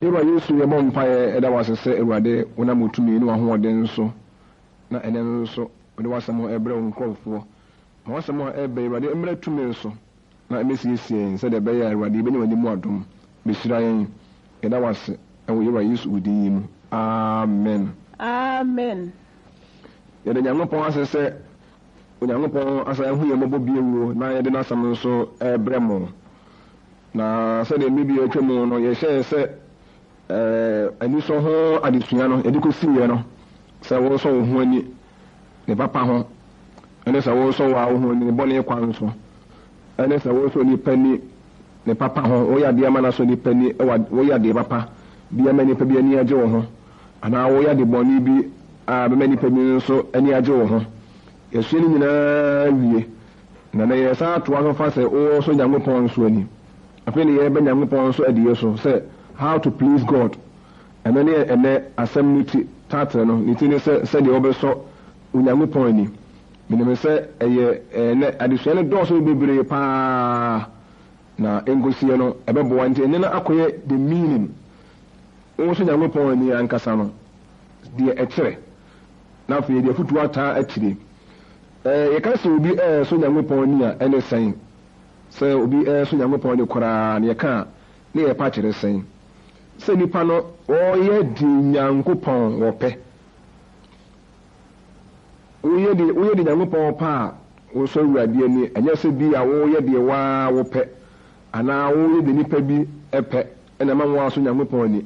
Ewa Yesu ye bɔ mpaeɛ ɛda wase sɛ Awurade wonam otumi ne wahoɔden nso na ɛnɛ nso wode wasɛm ɛbrɛ wo nkurɔfoɔ ma wasɛm a ɛbɛ Awurade mmerɛ tumi nso na ɛmɛsiesie yɛn sɛdeɛ ɛbɛyɛ a Awurade bɛnya w'anim adom bɛhyira yɛn ɛda wase ɛwɔ Yewa Yesu wo din yi mu amen. Amen. Yɛde Nyankopɔn ase sɛ Onyankopɔn asa ɛho yɛ mmɔbɔ biewuo na yɛde n'asɛm nso ɛbrɛ mo na sɛdeɛ mmiri atwa mu no yɛhyɛ sɛ ani so ho adesua no yɛde kɔsiiɛ no sɛ wo so wo ho ani ne papa ho ɛne sɛ wo so wo ho ani ne bɔne kwan so ɛne sɛ wo so nipa ni ne papa ho woyɛ adeɛ ma na so nipa ni woyɛ adeɛ papa bia ma nipa bi ani agye wo ho anaa woyɛ ade bɔne bi a bɛma nipa bi nso ani agye wo ho yɛsua no nyinaa wie na yɛ saa atoa so fa sɛ wo so Nyankopɔn nso ani afei ne yɛbɛ Nyankopɔn nso adiɛ so sɛ how to please God ɛno ne ɛnɛ asɛm no ti tatere no ne ti ne sɛdeɛ wɔbɛsɔ Onyankopɔn ani menim sɛ ɛyɛ ɛnɛ adesua no dɔɔso bebree paa na nkosie no ɛbɛboa nti ɛnɛ no akɔyɛ the meaning wo so Nyankopɔn ani ankasa no deɛ ɛkyerɛ na afei deɛ fotuo ataa akyire yɛka sɛ obi so Nyankopɔn ani a ɛne sɛn sɛ obi so Nyankopɔn ani koraa ne yɛka ne yɛpa kyerɛ sɛn sɛ nipa no ɔyɛ di Nyankopɔn wɔpɛ woyɛ di Nyankopɔn pa a wosɔ Awurade ani ɛnyɛ sɛ bi a woyɛ deɛ waa wopɛ anaa woyɛ de nipa bi ɛpɛ ɛna ma wo aso Nyankopɔn ani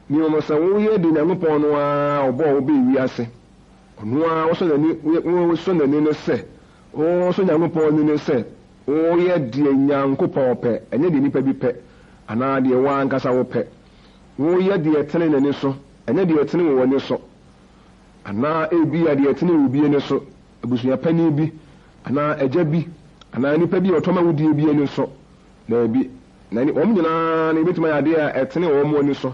ni mo sɛ woyɛ di Nyankopɔn no a ɔbɔ wo bɛ wiase ɔno a wosɔ n'ani ne sɛ wosɔ Nyankopɔn ani ne sɛ woyɛ deɛ Nyankopɔn pɛ ɛnyɛ deɛ nipa bi pɛ anaa deɛ waa nkasa wopɛ woyɛ deɛ tene n'ani so ɛnyɛ deɛ tene wɔ w'ani so anaa ebi a deɛ tene wɔ bi ani so abusua pani bi anaa agya bi anaa nipa bi a ɔtɔma wodie bi ani so na ebi na wɔn nyinaa na ebituma yɛ adeɛ a ɛtene wɔ wɔn ani so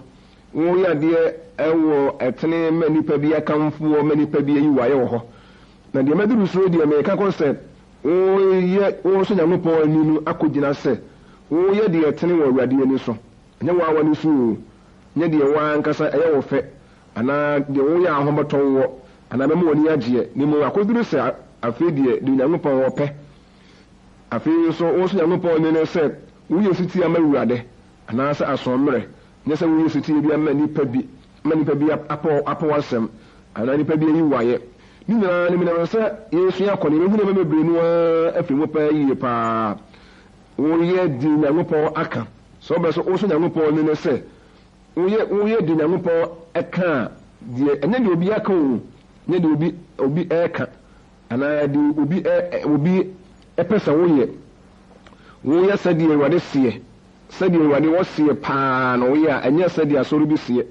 woyɛ adeɛ ɛwɔ ɛtene ma nipa bi akamfoɔ ma nipa bi ayi wayɛ wɔ hɔ na deɛ mɛduru so deɛ mɛka kɔ sɛ wo so Nyankopɔn ani no akɔgyina sɛ woyɛ deɛ ɛtene wɔ Awurade ani so ɛnyɛ wɔ awani so o nyɛ deɛ waa nkasa ɛyɛ wɔ fɛ anaa deɛ woyɛ ahobɔtɔ wɔ anaa bɛma wɔ ni agyeɛ ne mu akɔduru sɛ afei deɛ de Nyankopɔn wɔpɛ afei nso wo so Nyankopɔn ani ne sɛ woyɛ siti ama Awurade anaa sɛ asɔmmerɛ nyɛ sɛ woyɛ siti bi ama nipa bi apɔ wasɛm anaa nipa bi ayi wayɛ ne nyinaa ne menam sɛ yɛsua akɔne mehu ne bebree no a afiri mu paa yie paa woyɛ di Nyankopɔn aka sɛ wobɛ so wo so Nyankopɔn ani ne sɛ woyɛ di Nyankopɔn ɛka deɛ ɛnyɛ deɛ obi aka o nyɛ deɛ obi ɛka anaa deɛ obi ɛpɛ sɛ woyɛ sɛdeɛ Awurade seɛ sɛdeɛ Awurade wɔseɛ paa na woyɛ a ɛnyɛ sɛdeɛ asɔre bi seɛ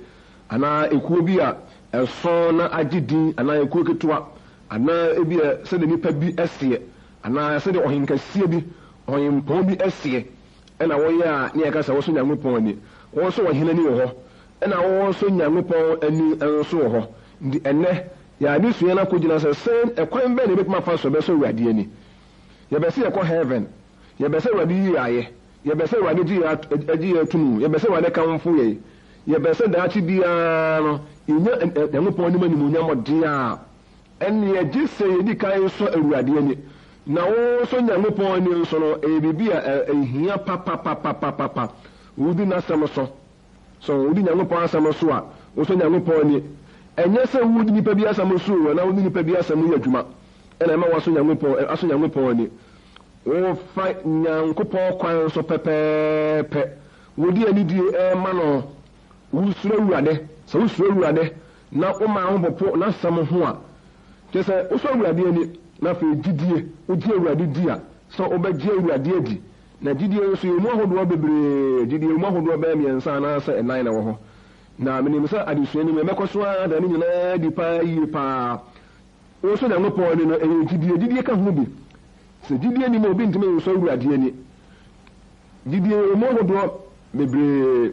anaa ekuo bi a ɛsɔn na agye din anaa ekuo ketewa anaa ebi a sɛdeɛ nipa bi ɛseɛ anaa sɛdeɛ ɔhenkasie bi ɔhenpɔn bi ɛseɛ ɛna wɔyɛ a ne yɛka sɛ wɔso Nyankopɔn ani wɔn nso wɔ hene ni wɔ hɔ ɛna wɔn nso Nyankopɔn ani nso wɔ hɔ nti ɛnɛ yɛade sua no akɔgyina sɛ sɛn ɛkwan bɛɛ na ebɛtuma afa so ɛbɛsɔ Awurade ani yɛbɛsɛ yɛkɔ heaven yɛbɛsɛ Awurade yi ayɛ yɛbɛsɛ Awurade gye yɛ atum yɛbɛsɛ Awurade kamfo yɛ yɛbɛsɛ daakye biara no yɛnya Nyankopɔn anim animuonyam ɔde a ɛne yɛgye sɛ yɛdi kan sɔ Awurade ani na wo so Nyankopɔn ani nso no ɛyɛ a ɛhia papapapapapa wodi n'asɛm so wodi Nyankopɔn asɛm so a wo so Nyankopɔn ani ɛnyɛ sɛ wodi nipa bi asɛm so o na wodi nipa bi asɛm yɛ adwuma ɛna ɛma waso Nyankopɔn ani wofa Nyankopɔn kwan so pɛpɛɛpɛ wodi anidie ɛma no wosuro Awurade sɛ wosuro Awurade na woma ahobɔpo n'asɛm ho a kyɛ sɛ wosɔ Awurade ani na afei gyidie wogye Awurade di a sɛ wobɛgye Awurade adi na gyidie nso yɛ mu ahodoɔ bebree gyidie mu ahodoɔ bɛyɛ mmiɛnsa anaasɛ ɛnan na wɔ hɔ na menim sɛ adesua no mu ɛbɛkɔ so a da ne nyinaa di paa yie paa wo so Nyankopɔn ani no ɛyɛ gyidie ka ho bi sɛ gyidie ni ma obi ntumi nsɔ Awurade ani gyidie mu ahodoɔ bebree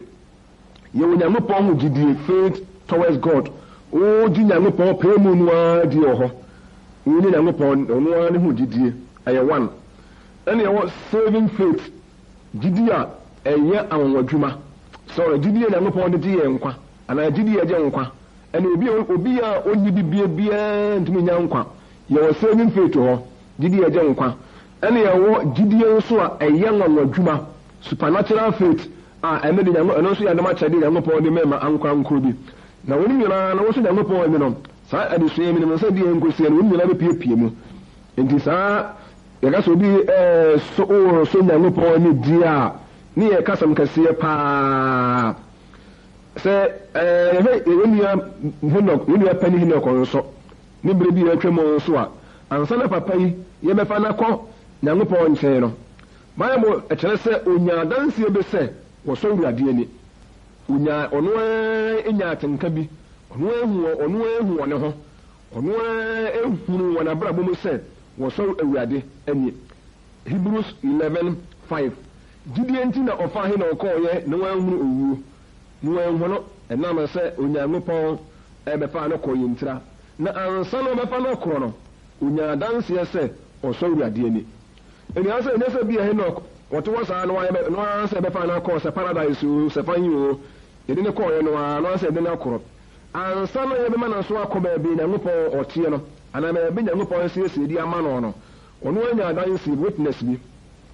yɛwɔ Nyankopɔn ho gyidie faith towards God wogye Nyankopɔn pɛɛ mu no ara di wɔ hɔ wone Nyankopɔn ɔno ara ne ho gyidie ɛyɛ one ɛne ɛwɔ saving faith gyidie a ɛyɛ anwonwadwuma sɛ sorry gidie Nyankopɔn de ti yɛ nkwa ana gidie gye nkwa ɛne obi a onyi bibia ntumi nya nkwa yɛwɔ saving faith hɔ gidie gye nkwa ɛne yɛwɔ gidie nso a ɛyɛ nwanwa dwuma supernatural faith a ɛne de Nyankopɔn ɛno nso yɛ adama kyɛde Nyankopɔn de mɛma ankwa nkoro bi na wɔn nyinaa na wɔso Nyankopɔn ɛne no saa adesua mi no sɛ deɛ nkosia no wɔn nyinaa bɛpiepie mu nti saa yɛka sɛ obi so Nyankopɔn ne di a ne yɛ kasam kɛseɛ paa sɛ yɛnua pani Henok nso ne bere bi yɛatwa mu nso a ansa na papa yi yɛbɛfa no kɔ Nyankopɔn nkyɛn no Bible ɛkyerɛ sɛ onya adanseɛ bi sɛ wɔsɔ Awurade ani ɔno anya atenka bi ɔno ehu wɔ ne ho ɔno ehunu wɔ n'abrabɔ mu sɛ wɔsɔ Awurade ani Hebrews 11:5 gidie nti na ɔfa Henok ɔyɛ ne wɔahunu owuo ne wɔahu no ɛnam sɛ Onyankopɔn ɛbɛfa no kɔ yɛntira na ansa na ɔbɛfa no korɔ no onya adanseɛ sɛ ɔsɔ Awurade ani ɛni asɛ ɛnyɛ sɛ bia Henok wɔte wɔ saa no ansɛ ɛbɛfa no akɔ sɛ paradise o sɛ fanyi o yɛde ne kɔɔyɛ no a no ansɛ ɛde no akorɔ ansa na yɛbɛma no so akɔ baabi Nyankopɔn ɔteɛ no anaa baabi Nyankopɔn siesie di ama no ɔno anya adanseɛ witness bi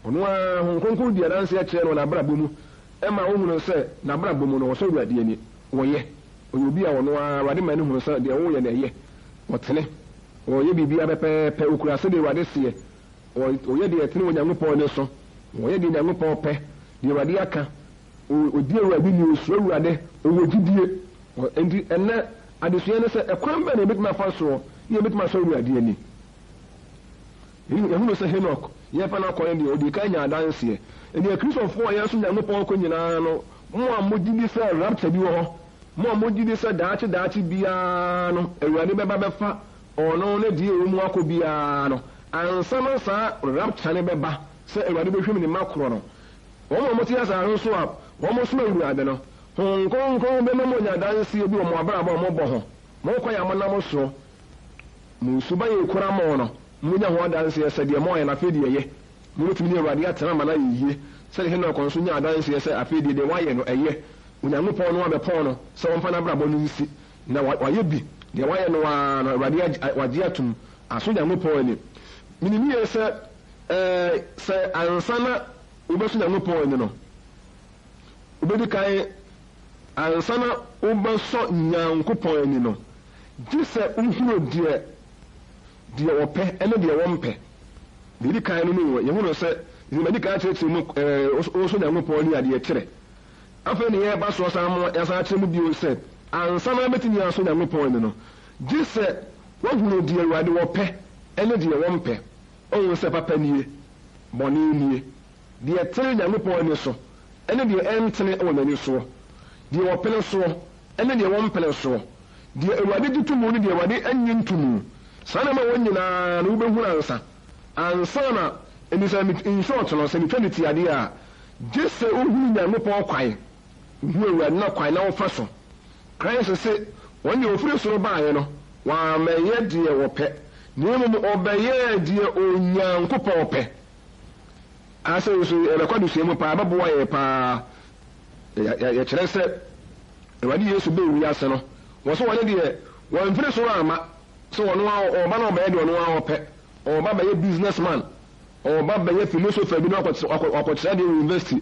ɔno a honkonkron di adanseɛ kyerɛ no n'abrabɔ mu ɛma wohunu sɛ n'abrabɔ mu no wɔsɔ Awurade ani wɔyɛ ɔyɛ obi a ɔno a Awurade ma ne hunu sɛ deɛ woyɛ na ɛyɛ ɔtene wɔyɛ biribiara pɛpɛɛpɛ okura sɛ deɛ Awurade seɛ ɔyɛ deɛ ɛtene wɔ Nyankopɔn ne so wɔyɛ deɛ Nyankopɔn pɛ deɛ Awurade aka ɔdi Awurade ni osuro Awurade ɔwɔ gyidie nti ɛnɛ adesua ne sɛ ɛkwan bɛ na ebɛtumi afa soɔ ne ebɛtumi asɔ Awurade ani yɛhunu sɛ Henok yɛfa no akɔyɛ deɛ ɔdi ka nya adanseɛ ɛdeɛ Kristofoɔ yɛ so Nyankopɔn kɔ nyinaa no mo a mogyidi sɛ rapture bi wɔ hɔ mo a mogyidi sɛ daakye biara no Awurade bɛba bɛfa ɔno ne deɛ ɛwɔ mu akɔ biara no ansa no saa rapture ne bɛba sɛ Awurade bɛhwɛ ne ma korɔ no wɔn a mote asase nso a wɔn mo so Awurade no honkonkron bɛma mo nya adanseɛ bi wɔ mo abrabɔ a mobɔ ho mo kɔ yɛ amonam so mo suba yɛ kora mo no munya ho adanseɛ sɛ deɛ mo ayɛ na afei deɛ yɛ mo tumi ne Awurade atena ma na yie sɛ Henok nso nya adanseɛ sɛ afei deɛ wayɛ no ɛyɛ Onyankopɔn no abɛpɔn no sɛ wɔmfa n'abrabɔ no nsi na wayɛ bi deɛ wayɛ no waa no Awurade wagye atum aso Nyankopɔn ani minim yɛ sɛ ansa na wobɛso Nyankopɔn ani no wobɛdi kan ansa na wobɛsɔ Nyankopɔn ani no gye sɛ wohunu deɛ wɔpɛ ɛne deɛ wɔmpɛ deɛ kan no no yɛhunu sɛ yɛmadi kan kyerɛkyerɛ mu ɔso Nyankopɔn ni adeɛ kyerɛ afei ne yɛba soɔ saa mo yɛsan kyerɛ mu bio sɛ ansa na bɛtumi aso Nyankopɔn ani no gye sɛ wohunu deɛ Awurade wɔpɛ ɛne deɛ wɔmpɛ ɔhu sɛ papa nie bɔne nie deɛ tere Nyankopɔn ani so ɛne deɛ ɛntene wɔ n'ani soɔ deɛ wɔpene soɔ ɛne deɛ wɔmpene soɔ deɛ Awurade gye to mu ne deɛ Awurade anyi nto mu saa na ma wɔn nyinaa na wobɛhunu ansa na ɛni sɛ in short no sɛ metwa ne ti adeɛ a gye sɛ wohunu Nyankopɔn kwan wohunu Awurade na kwan na wofa so Christ sɛ wɔn deɛ ofiri soro baeɛ no wɔamɛyɛ deɛ wɔpɛ na mmom ɔbɛyɛ deɛ Onyankopɔn pɛ asɛ so ɛbɛkɔde sua mu paa bɛboa yɛ paa yɛkyerɛ sɛ Awurade Yesu bɛwu ase no wɔ so wɔne deɛ wɔmfiri soro ama sɛ ɔba na ɔbɛyɛ deɛ ɔno a ɔpɛ ɔba bɛyɛ businessman ɔba bɛyɛ philosopher bi na ɔkɔkyerɛ deɛ university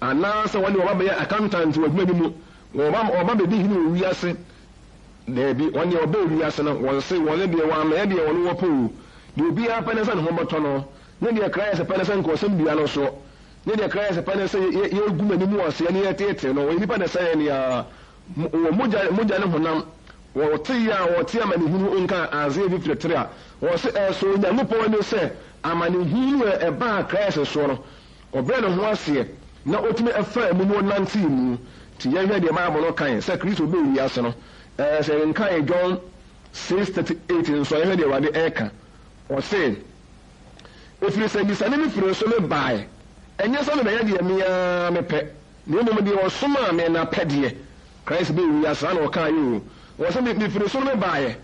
anaasɛ wɔne ɔba bɛyɛ accountant wɔ adwuma bi mu ɔba bɛdi hene wɔ wiase daabi wɔne ɔba wiase no wɔn se wɔne deɛ wɔamɛyɛ deɛ ɔno wɔpɛ o deɛ obiara pɛ ne sɛ ne ho bɛtɔ no ne deɛ Christ pɛ ne sɛ nkɔsɛm bia no so ne deɛ Christ pɛ ne sɛ yɛgu m'anim wɔ aseɛ ne yɛteetee no wɔyɛ nipa ne sɛ yɛ nea wɔ mogya ne honam wɔte yi a wɔte amanehunu nka azeɛ bi firitere a wɔsɛ ɛso Onyankopɔn ne sɛ amanehunu a ɛbaa Christ soɔ no ɔbrɛ ne ho aseɛ na ɔtumi ɛfa mu no nante mu nti yɛhwɛ deɛ Bible no kan sɛ Kristo bɛwu ase no sɛ nkae John 6:38 nso yɛhwɛ deɛ Awurade ɛka ɔse ɛfiri sɛ bisane me firi so me bae ɛnyɛ sɛ mebɛyɛ deɛ meaa mepɛ na mmom deɛ ɔsoma me na pɛdeɛ Christ bɛwu ase na ɔka yɛ o wɔsɛ mefiri so no me baeɛ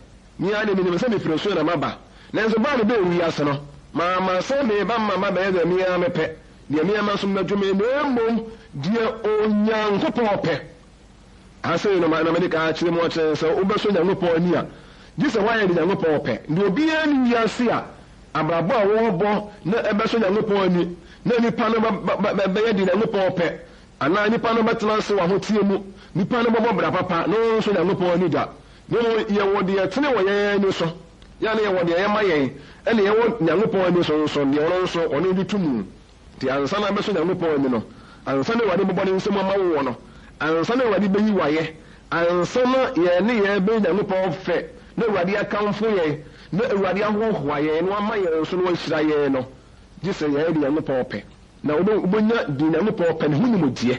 meaa de menim sɛ mefiri so na maba nanso baa ne bɛwu ase no maama sɛ meba mama bɛyɛ deɛ meaa mepɛ deɛ meyɛma som no adwuma na mmom deɛ onyankopɔn pɛ asɛ no mede ka kyerɛ mu ɔkyerɛ sɛ wobɛsɔ nyankopɔn ani a gye sɛ woayɛ de nyankopɔn pɛ deɛ obiara ne wiase a abrabɔ a wɔbɔ na ɛbɛsɔ nyankopɔn ani na nipa no bɛyɛ de nyankopɔn pɛ anaa nipa no bɛtena ase wɔ ahoteɛ mu nipa no bɛbɔ bra papa na ɔnso nyankopɔn ani da na yɛwɔ deɛ tene wɔ yɛn ani so yɛne yɛwɔ deɛ yɛma yɛn ɛne yɛwɔ nyankopɔn ani so nso deɛ ɔno nso ɔno de to mu nti ansa na bɛsɔ nyankopɔn ani no ansa na Awurade bɛbɔ ne nsɛm ama wo no ansa na Awurade bɛyi wayɛ ansa na yɛne yɛn bɛyɛ nyankopɔn fɛ na Awurade akamfo yɛn na Awurade ahohoa yɛn na wama yɛn nso na wahyira yɛn no gye sɛ yɛyɛ de nyankopɔn pɛ na wobɛnya de nyankopɔn pɛ ne ho nimdeɛ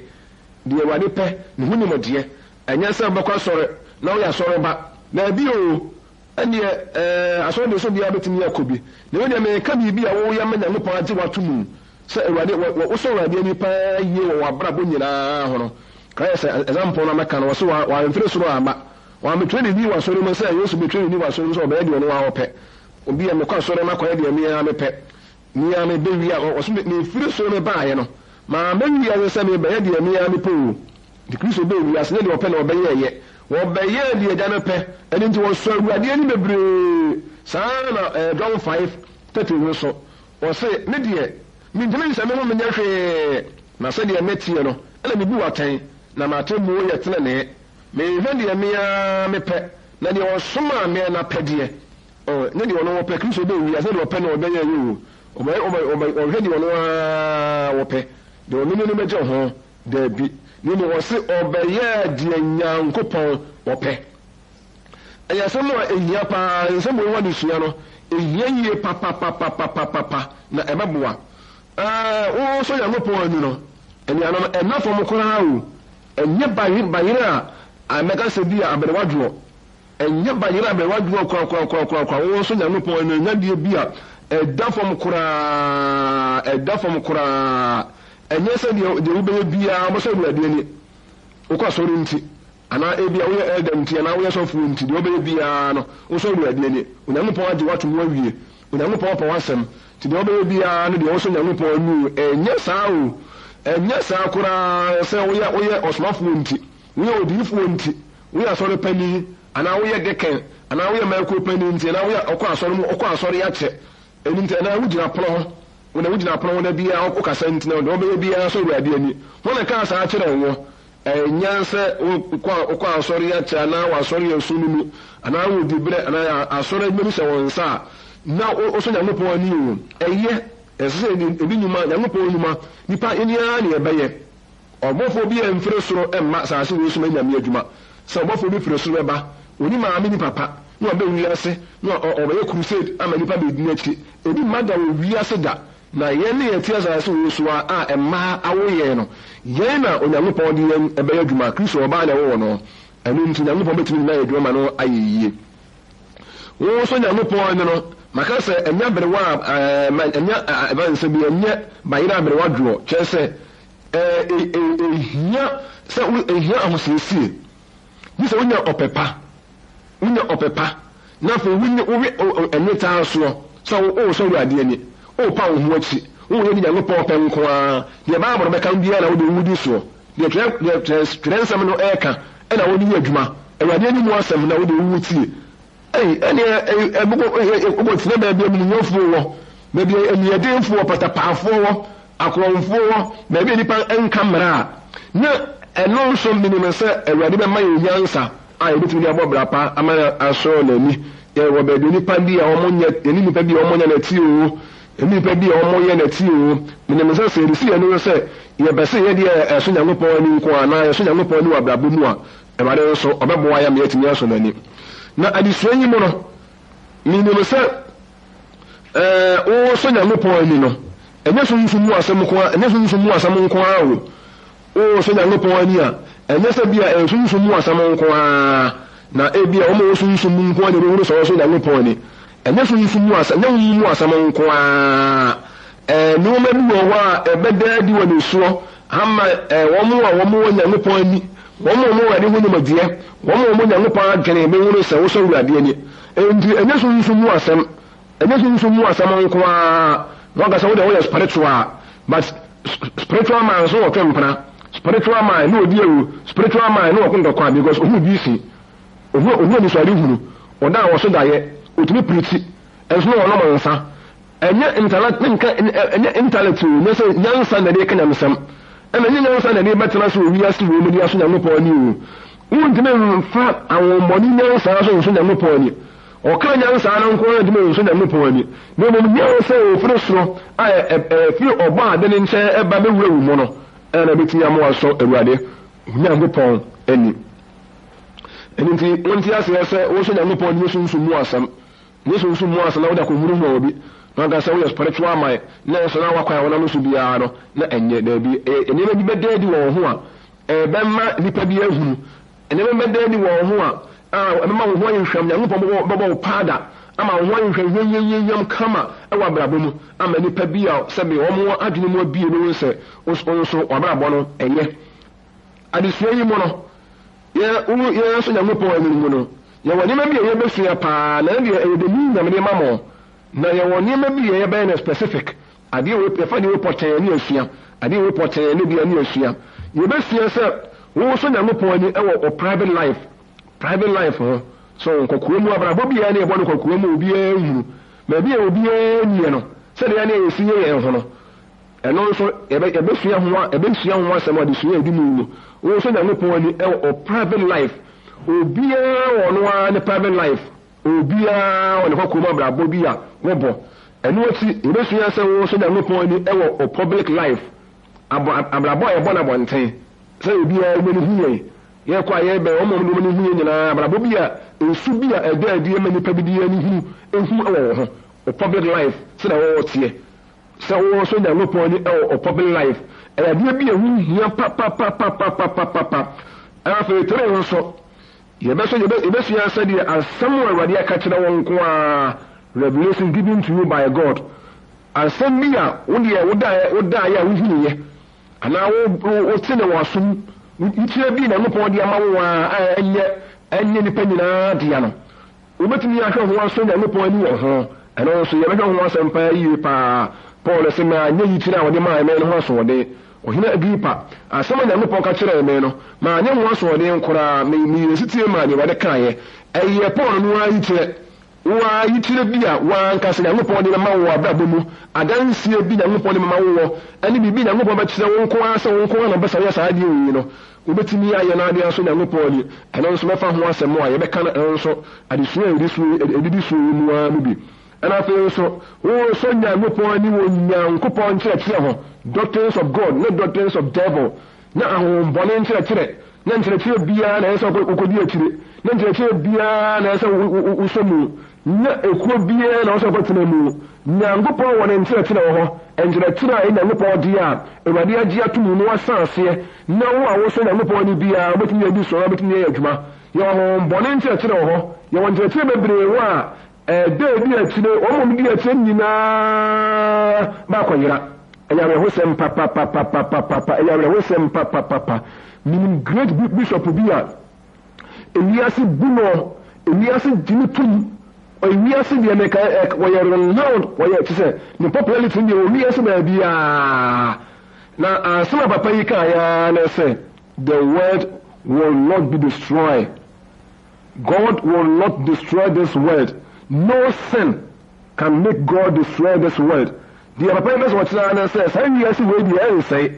deɛ Awurade pɛ ne ho nimdeɛ ɛnyɛ sɛ wobɛkɔ asɔre na woyɛ asɔre ba na bi o ɛneɛ asɔre de so biara bɛtumi akɔ bi na wodeɛ meka biribi a woyɛ ma nyankopɔn agye wato mu sɛ Awurade wosɔ Awurade ani paa yie wɔ w'abrabɔ nyinaa ho no kaayɛ sɛ example no mɛka no wɔ so wɔamfiri soro ama wɔametwerɛ ne ni wɔ asɔre mu sɛ Yesu betwerɛ ne ni wɔ asɔre mu sɛ ɔbɛyɛ deɛ ɔno a wɔpɛ obi a mekɔ asɔre ma kɔyɛ deɛ mea mepɛ mea mebɛwie a ɔso mefiri soro me baayɛ no maa mɛwie ase sɛ mebɛyɛ deɛ mea mepɛ o nti Kristo bɛwie ase ne deɛ ɔpɛ na ɔbɛyɛɛyɛ wɔbɛyɛɛ deɛ gya no pɛ ɛno nti wɔsɔ Awurade ani bebree saa na John 5:30 so ɔse ne deɛ mentumi nsɛ me ho menyɛ hwee na sɛdeɛ mɛteɛ no ɛna mebu watɛn na matemmuo yɛ tenenee mehwɛ deɛ mea mepɛ na deɛ ɔsomaa me na pɛdeɛ ne deɛ ɔno wɔpɛ Kristo bɛwie ase deɛ ɔpɛ na ɔbɛyɛ yɛ o ɔhwɛ deɛ ɔno a wɔpɛ deɛ ɔno no bɛgye ho daabi ne mu wɔ se ɔbɛyɛ deɛ Nyankopɔn wɔpɛ ɛyɛ asɛm a ɛhia paa nsɛm wɔn de sua no ɛhia yie papapapapapa na ɛbɛboa wɔsɔ Nyankopɔn ani no ɛnuanom ɛna fam koraa o ɛnyɛ bayerɛ a mɛka sɛ bi a abɛrɛwadwoɔ ɛnyɛ bayerɛ a abɛrɛwadwoɔ korakora wɔsɔ Nyankopɔn ani ɛnya deɛ bi a ɛda fam koraa ɛnyɛ sɛ deɛ wobɛyɛ biara wɔsɔ Awurade ani wokɔ asɔre nti anaa ebia woyɛ ɛda nti anaa woyɛ sɔfoɔ nti deɛ wobɛyɛ biara no wɔsɔ Awurade ani Onyankopɔn agye wato mu awie Onyankopɔn pɔ w'asɛm nti deɛ wobɛyɛ biara no deɛ wɔsɔ Nyankopɔn ani ɛnyɛ saa o ɛnyɛ saa koraa sɛ woyɛ ɔsomafoɔ nti woyɛ odiyifoɔ nti woyɛ asɔre pani anaa woyɛ deken anaa woyɛ maako pani nti anaa woyɛ ɔkɔ asɔre akyɛ ɛni nti anaa wogyina pono ho wogyina pono ho na biara wokasa nti na deɛ wobɛyɛ biara sɔ Awurade ani wɔn ka saa kyerɛ wo ɛnyɛ sɛ wokɔ asɔre akyɛ anaa wɔasɔre asu no mu anaa wodi berɛ anaa asɔre adwuma hyɛ wɔn nsa a na wosɔ Nyankopɔn ani o ɛyɛ ɛsɛ sɛ ebi nnwuma Nyankopɔn nnwuma nipa ɛniara ne ɛbɛyɛ ɔbɔfoɔ bi yɛ mfiri soro ɛmma saase wɔ esum anyame adwuma sɛ ɔbɔfoɔ bi firi soro ɛba oni maame ni papa na ɔbɛwi ase na ɔbɛyɛ crusade ama nipa bɛdi n'akyi ebi mma da wɔ wi ase da na yɛn ne yɛn ti asase wɔ so a ɛmma awo yɛn no yɛn na Onyankopɔn de yɛn ɛbɛyɛ adwuma Kristo ɔbaa na ɛwɔ no ɛno nti Nyankopɔn bɛtumi na yɛ adwuma no ayɛ yie wɔn nso Nyankopɔn no maka sɛ ɛnyɛ aberewa ɛnyɛ ɛbansa bi ɛnyɛ bayerɛ aberewa doɔ kyerɛ sɛ ehia ahosiesie yi sɛ wonya ɔpɛpa na afei wowe ɛne taa soɔ sɛ wowosɔ Awurade ani wopa wo ho akyi woyɛ ne Nyankopɔn pɛ nko a deɛ Bible bɛka biara na wode wodi soɔ deɛ twerɛ nsɛm no ɛɛka ɛna wode yɛ adwuma Awurade ani mu asɛm na wode wowu tie wobɔtena baabi amunyɔfoɔ wɔ baabi aniɛdenfoɔ patapaafoɔ wɔ akorɔmfoɔ wɔ baabi a nipa nka mmara a na ɛno nso menim sɛ Awurade bɛma yɛ nyansa a yɛbɛtumi de abɔ bra pa ama asɔre n'ani yɛwɔ baabi nipa bi a ɛni nipa bi a ɔmonyɛ n'ati o ɛni nipa bi a ɔmonyɛ n'ati o menim sɛ sɛ yɛdesi yɛno no sɛ yɛbɛsɛ yɛdeɛ ɛso Nyankopɔn ani nko anaa yɛso Nyankopɔn ani wɔ abrabɔ mu a Awurade nso ɔbɛboa yɛ ma yɛatumi asɔ n'ani na adesua yi mu no menim sɛ wosɔ Nyankopɔn ani no ɛnyɛ sunsun mu asɛm nko a ɛnyɛ sunsun mu asɛm nko a o wosɔ Nyankopɔn ani a ɛnyɛ sɛ bi a sunsun mu asɛm nko a na ebi a wɔn sunsun mu nko a de wɔn sɔ wosɔ Nyankopɔn ani ɛnyɛ sunsun mu asɛm nko a nneɛma bi wɔ hɔ a ɛbɛda di wɔ ne soɔ ama wɔn wɔ Nyankopɔn ani wɔn wɔ Awurade ho nimadeɛ wɔn wɔ Nyankopɔn adwene bɛwuru sɛ wosɔ Awurade ani nti ɛnyɛ sunsun mu asɛm nko a wɔn kasa wɔde wɔyɛ spiritual but spiritual man so otempra spiritual man no odi ewu spiritual man no okondo kwa because ohu bi si ohu ni so ari hunu oda wo so daye otumi priti enso no no nsa enye intellect no say nyansa na de kana msam enye nyansa na de betena so wi asi wo mu di aso nyame pɔ ni o ntime mfa awon moni nyansa so nyame pɔ ni ọ̀kan nyansa na nkọ́ ẹ̀dí mẹ́rin so nyame pọ̀ ni ní ọmọ nyansa òfin soro a fi ọba ade ne nkyɛn ɛba bɛwura wù mu no ɛna bi ti yamu asɔ awurade nyame pɔn ɛni ɛni nti wɔn ti ase ɛsɛ wɔn so nyame pɔn ni sunsun mu asam ni sunsun mu asam na wɔde akɔ wuru mu obi na wɔn kasa wɔyɛ spiritual man na ɛsɛ na wakɔ a wɔn ano so biara no na ɛnyɛ dɛbi nneɛma bi bɛdɛ di wɔn ho a ɛbɛma nipa bi ehunu nneɛma bɛdɛ di wɔn ho a ɛbɛma wɔn ho ayɛ nhwɛm nyame pɔn bɛbɔ paada ama wɔn ho ayɛ nhwɛm yɛm kama ɛwɔ abrabɔ mu ama nipa bi a sɛbi wɔn adwene mu abie no sɛ nso abrabɔ no ɛnyɛ adesua yi mu no yɛn nso nyame pɔn ɛnu mu no yɛwɔ nneɛma bi a yɛbɛsua paa na ɛdeɛ ɛyɛ de mu nyame nneɛma mɔ na yɛwɔ nneɛma bi a yɛbɛyɛ no specific adeɛ yɛfa deɛ wɔpɔ kyɛn ne asua adeɛ wɔpɔ kyɛn ne deɛ ne asua yɛbɛsua sɛ wɔn nso nyame pɔn ani ɛwɔ private life ho so nkɔkɔɔ mu abrabɔ biara ne ɛbɔ no nkɔkɔɔ mu obiara hunu baabi a obiara nie no sɛdeɛ ne yɛsi yɛn ho no ɛno nso yɛbɛsua ho asɛm a de sua adi mu no wɔn nso nyame pɔn ani ɛwɔ private life obiara wɔ no ara ne private life obiara wɔ ne kɔkɔɔ mu abrabɔ bi a wɔbɔ ɛno akyi yɛbɛsua sɛ wɔn nso nyame pɔn ani ɛwɔ public life abrabɔ a yɛbɔ no abɔnten sɛ obiara ɛbɛ ne hu yɛn yɛkɔ a yɛbɛ ɔmo ɔmo ne hu yɛ nyinaa abrabɔ bi a nsu bi a ɛda adi ɛma nipa bi di yɛ ne hu ehu ɛwɔ wɔn ho o public life sɛ na wɔwɔ teɛ sɛ wɔwɔ so nyame pɔn ni ɛwɔ o public life ɛyadeɛ bi a ehu hia papapapapapapa afei tere nso yɛbɛsua sɛdeɛ asɛm wɔ awurade aka kyerɛ wɔn nko a revelation given to you by God asɛm bi a woda yɛ a wohunu yɛ anaa wote ne wɔ asom ikyire bi na nupɔ de ama wo a ɛnyɛ nipa nyinaa deɛ no wobɛtumi ahwɛ ho aso na nupɔ ani wɔ ho ɛno nso yɛbɛhwɛ ho asɛm paa yie paa Paul sɛ ma nyɛ yikyire a wɔde maa ɛmɛ no ho asoɔden ɔhene Agripa asɛm a na nupɔ ka kyerɛ ɛmɛ no ma nyɛ ho asoɔden koraa meyɛ sitie ma deɛ wɔde kaeɛ ɛyɛ Paul no ara yikyire wa yikyire bi a wankasa Nyankopɔn de ma wo abrabɔ mu adansie bi Nyankopɔn de ma wo ɛne bibi Nyankopɔn bɛkyerɛ wo nko ara sɛ wo nko ara na bɛsa yɛ saa deɛ yi no wobɛtumi ayɛ no adeɛ nso Nyankopɔn ni ɛno nso bɛfa ho asɛm a yɛbɛka no ɛno nso adesua a ɛdidi so mu ara no bi ɛna afei nso wo so Nyankopɔn ni wɔ Nyankopɔn nkyerɛkyerɛ ho doctrines of God ne doctrines of devil na ahombɔne nkyerɛkyerɛ na nkyerɛkyerɛ biara na ɛsɛ wokɔdi akyire na nkyerɛkyerɛ biara na ɛsɛ wosɔ mu na ekuo biara na ɔsɛ ɔbɛtena mu Nyankopɔn wɔ ne nkyerɛkyerɛ wɔ hɔ nkyerɛkyerɛ a Nyankopɔn di a Awurade agye ato mu no wasa aseɛ na wo a wosɔ Nyankopɔn no biara wobɛtumi adi so wobɛtumi ayɛ adwuma yɛwɔ ho bɔne nkyerɛkyerɛ wɔ hɔ yɛwɔ nkyerɛkyerɛ bebree wɔ a ɛda di akyire wɔn di akyire nyinaa baakɔyera ɛyɛ awerɛhosɛm papapapapapa ɛyɛ awerɛhosɛm papapapa minim great bishop bi a Elias buno Elias gyini tum Elias deɛ meka wɔyɛ renowned wɔyɛ te sɛ ne popularity deɛ Elias baabi a na asɛm a papa yi kaa ya na sɛ the world will not be destroyed. God will not destroy this world. No sin can make God destroy this world. Deɛ papa yi bɛ sɛ wɔkyerɛ na sɛ saa Elias wei deɛ ɛnsɛe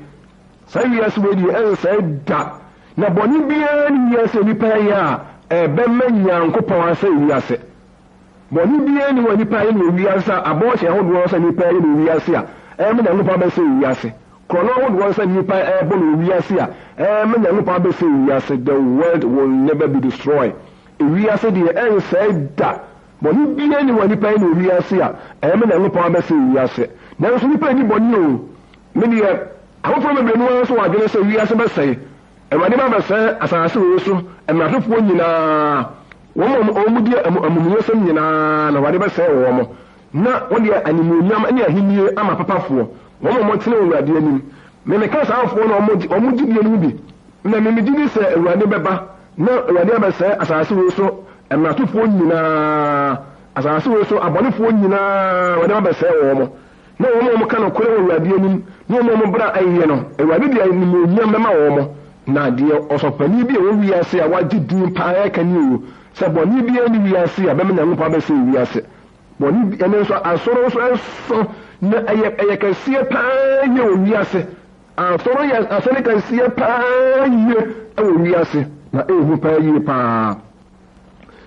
saa Elias wei deɛ ɛnsɛe da na bɔne biara ne Elias nipa yi a ɛbɛma Nyankopɔn asɛ Elias bɔne biara ne wɔ nipa yi na Elias a abɔɔhyɛ ahodoɔ sɛ nipa yi na Elias a ɛma Nyankopɔn bɛsɛ Elias korɔno ahodoɔ sɛ nipa ɛbɔ na Elias a ɛma Nyankopɔn bɛsɛ Elias. The world will never be destroyed. Elias deɛ ɛnsɛe da bɔne biara ne wɔ nipa yi na Elias a ɛma Nyankopɔn bɛsɛ Elias nanso nipa ni bɔne o me deɛ ahofoɔ bebree no nso wɔ adwene sɛ Elias bɛsɛe Awurade ba bɛsɛe asase wɔ so mmeratofoɔ nyinaa wɔn di amumuyɛsɛm nyinaa na Awurade bɛsɛe wɔn na wɔde animuonyam ne ahennie ama papafoɔ wɔn tene Awurade anim mmeka saafoɔ na wɔn gyi die no bi na mmegye di sɛ Awurade bɛba na Awurade abɛsɛe asase wɔ so mmeratofoɔ nyinaa asase wɔ so abɔnefoɔ nyinaa Awurade abɛsɛe wɔn na wɔn ka no kore wɔ Awurade anim no mo bra aye no Awurade de animu nyam bema wo mo na de osopani bi o wiase a wagye din pa aka ni o se boni bi ani wiase a bema Nyankopɔn abese wiase boni bi ene so asoro so na aye kase pa ye o wiase asoro ya asoro kase pa ye o wiase na ehu pa ye pa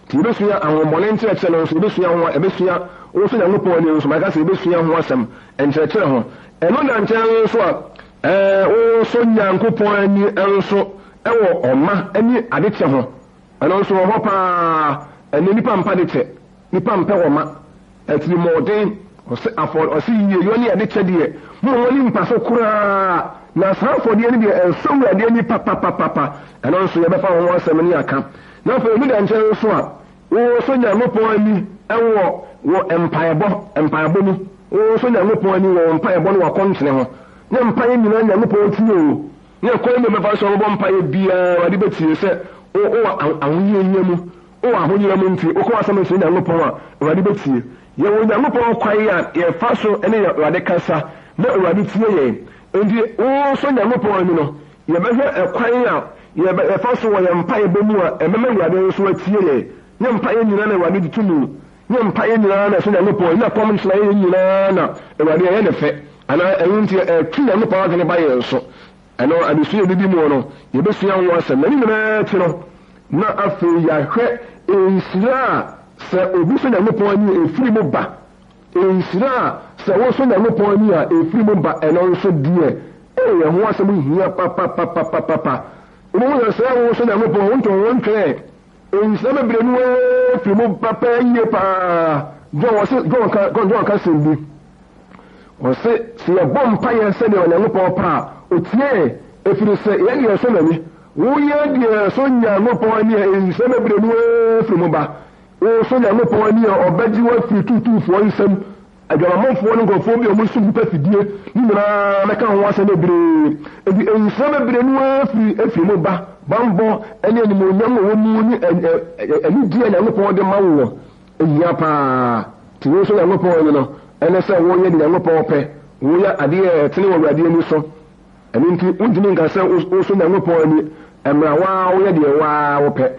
ti besuya awon monente e chele so besuya ho e besuya o so Nyankopɔn ni so maka se besuya ho asem enkyerɛkyerɛ ho eno na nkyerɛ so a o so Nyankopɔn ni enso ewo oma ani adete ho eno so ho pa ene nipa mpa de nipa mpa wo ma atiri modern o se yiye yo ni adete de mo woni mpa so kura na sanfo de ni de enso wade ni papa eno so ye befa ho asem ni aka na fo enu de nkyerɛ so a o so Nyankopɔn ni ewo wo empayebo ni o so Nyankopɔn ni wo empayebo no wakonkyene ho ne mpaye nyina Nyankopɔn tie o ne koyi me mefa so bo mpaye bia wade betie se o ahonye mu o ahonye mu nti o ko asem se Nyankopɔn a wade betie ye wo Nyankopɔn kwaye a ye fa so ene wade kasa na wade tie ye ndi o so Nyankopɔn ni no ye behwe kwaye a ye fa so wo ye mpaye mu a ememe wade so atie ye ne mpaye nyina na wade tumu ne mpaye nyina na so Nyankopɔn na kom nkyerɛ ye nyina na wade ye ne fɛ ana ewunti tu Nyankopɔn aka ne ba ye so ano adesuye bibi mu no ye besuya ho asɛm na ni nyina ti no na afi ya hwɛ ensira sɛ obi so Nyankopɔn ni efiri mu ba ensira sɛ wo so Nyankopɔn ni a efiri mu ba ɛno nso die ye ho asɛm hia papa wo mo sɛ wo so Nyankopɔn wo nton wo ntwɛ ensira bebre nu efiri mu papa yie pa John ka sembi wose se ye bom pa ye se de Nyankopɔn pa otie efiri se ye de so nani wo ye de so Nyankopɔn ni ensira bebre nu efiri mu ba wo so Nyankopɔn ni obaji wa fi tutufo nsam adwamamonfo no nkofo bi o mu sum pa fidie ni na meka ho asɛ bebre ebi ensira bebre nu efiri mu ba bambo ene ni mo nyam wo mu ni ani die Nyankopɔn de ma wo ehia pa ti wo so Nyankopɔn ni no ene sɛ wo ye de Nyankopɔn pɛ wo ya ade tene wo Awurade ni so ene nti undini nka sɛ wo so Nyankopɔn ni emra wa wo ye de wa wo pɛ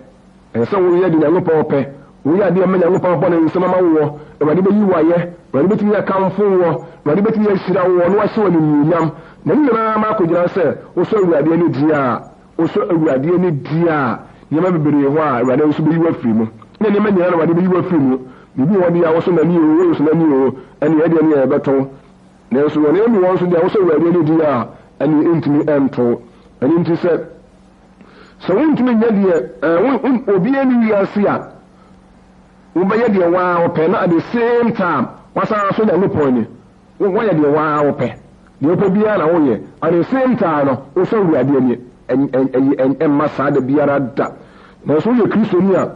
ene sɛ wo ye de Nyankopɔn pɛ wo ya de ma Nyankopɔn pɔ ne nsɛm ma wo Awurade be yi waye Awurade be tiya kamfo wo Awurade be tiya hyira wo no wa hye wo ni nyam na nyina ma ko gyina sɛ wo so Awurade ni dia wo so Awurade ni dia nyama bebre ho a Awurade so be yi wa firi mu ne ne ma nyina na Awurade be yi wa firi mu bibi wodi ya wo so nani o wo so nani o ene ye de ne e beto na so woni emi won so de wo so Awurade ni dia ene intimi ento ene nti sɛ so intimi nya de obi ani wiase a wo be ye de wa wo pɛ na at the same time wasa so Nyankopɔn ni wo ye de wa wo pɛ de opo bia na wo ye at the same time no wo so Awurade ni en sa de biara da na so ye Kristo ni a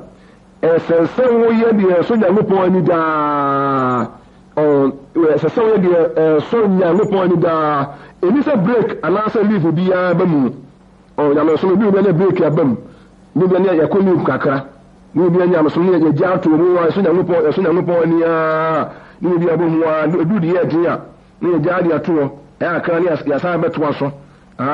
esese wo ye de so Nyankopɔn ni da esese wo ye de so Nyankopɔn ni da eni se break anasa leave bia ba mu nyame so bi na break ya bam ni bi na ya ko leave kakra ni bi nyame so ni ya ja to mu wa so Nyankopɔn ni a ni bi abo mu a du de ye din a ni ya ja de ato aka ni ya sa beto aso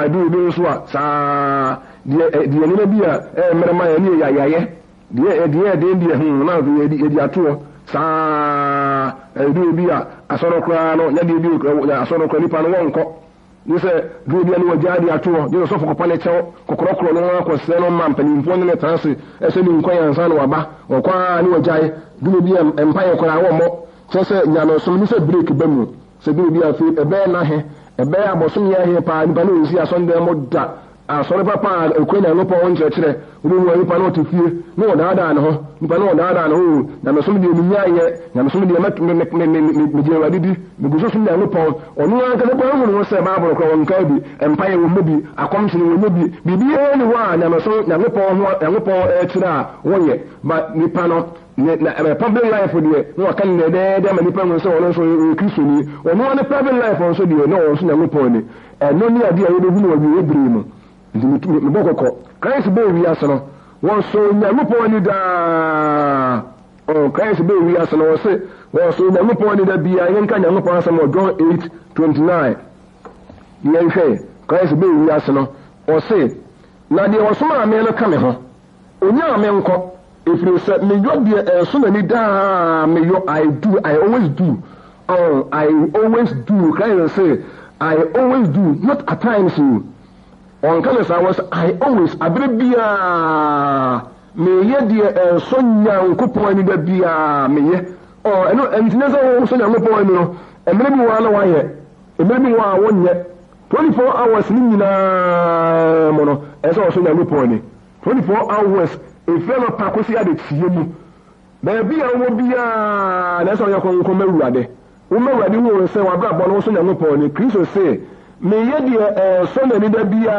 du bi so a sa de ni na bi a merema ya ni ya yaye de na di ato sa du bi a asoro kra no nya de bi asoro kra nipa no wonko ni se du bi ni waja de ato de so foko pane chew kokorokoro no akọ se no ma mpanimfo ne transe ese ni nkwa ya nsa no waba okwa ni waja du bi empire kra wo mo se nya so ni se break ba mu se du bi afi ebe na he ebe abosom ya he pa ni pa no isi asonde mo da asọrọ papa ekwe na Nyankopɔn nkyerɛkyerɛ wo mu nipa no tefie no wodaadaa ne ho nipa no wodaadaa ne ho na mesom de munyaayɛ na mesom de megye Awurade di meguso so Nyankopɔn ɔno anka ne pɔn no sɛ baaboro kɔ wɔnka bi empaye wo mebi akɔmkyene wo mebi bibia ne ho a na mesom Nyankopɔn ɛkyerɛ a wɔyɛ ba nipa no na public life deɛ no aka ne dɛdɛ ma nipa no sɛ ɔno nso yɛ Kristo ni ɔno ne public life nso deɛ na ɔno nso Nyankopɔn ni ɛno ne ade a yɛbɛhu no wɔ ebire mu ndi mbokoko Christ be wi aso won so Nyankopɔn ni da Christ be wi aso won so Nyankopɔn ni da bia yenka Nyankopɔn asɛm John 8:29 ni enhwe Christ be wi ase no o se na de osoma ame no ka me ho onya ame nko efiri se me yo de so na ni da me yo I always do I always do Christ say I always do not at times on kind I was I always abribia me ye de so nya nkopon ni da bia me ye eno entineza so nya nkopon ni no emre bi wa na wa ye emre bi wa wonye 24 hours ni nyina mo no eso so nya nkopon ni 24 hours efe no pakosi ade tie mu ba bia wo bia na so nya konko mawuade wo mawuade wo se wa bra bo no so nya nkopon ni Kristo se me ye de so na ni da bia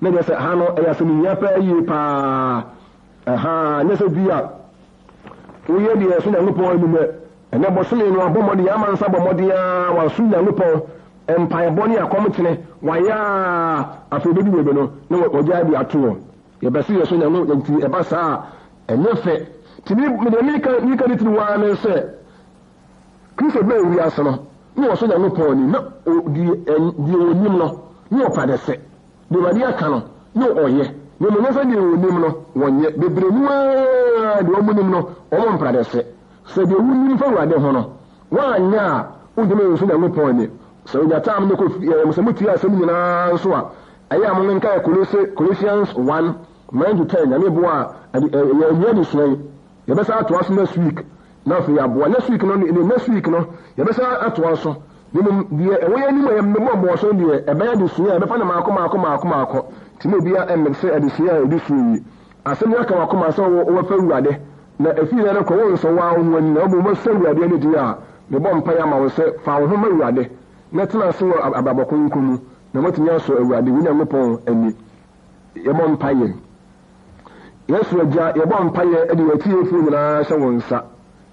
na de se ha no ya se ni ya pa yi pa ne se bia wo ye de so na nkopon ni me ene bo so no abomode ya mansa bomode ya wa so na nkopon empire boni akomtene wa ya afebebi webe no na wo ja bi ato ye bese ye so na no nti e ba sa enye fe tini me de mi ka ditri wa ne se Kristo be wi aso ni wo so na nkopon ni na di onim no ni opadese de wadi aka no ni oye ni mo nsa de onim no wonye bebrenu a de omunim no o mo mpradese se de wunim fa wade ho no wa anya o de me so na nkopon ni so ya tam ne ko musamuti asem nyina so a aya mo nka Colossians 1:9-10 na me bo a ye ni so ye be sa ato aso next week na fe ya bo next week no next week no ye be sa ato aso ni mo die ewo ya ni mo ye mo so die e be ya de so ya be fa na maako timi bia em se adisi ya edisu yi asem ya ka wakoma so wo fa ruade na efi ya ne ko wo so wa ho ani na bo mo se ruade ni dia me bo mpa ya ma wo se fa wo ho ma ruade na tena so ababokon kumu na motinya so ruade wi na mopon ani ye bo mpa ye yesu aja ye bo mpa ye edi watie fu na hye wonsa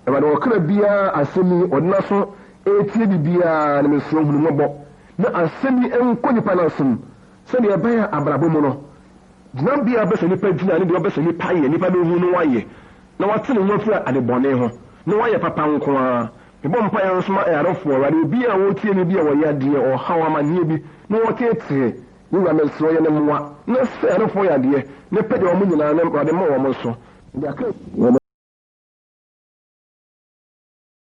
e ba de okra bia asemi odna so etie bibia na meso hunu mo bo na asemi enko nipa na asem se de baya abrabo mu no gina bia be se nipa gina ne de obese nipa ye nipa be hu no waye na watene ho afira adebone ho na waye papa nko a ebo mpa ya nso ma erofo wade bia wo tie ne bia wo ya de o hawa ma nie bi na wo tete ni wa mesro ye ne mwa na se erofo ya de ne pede o mu nyina ne wade ma wo mo so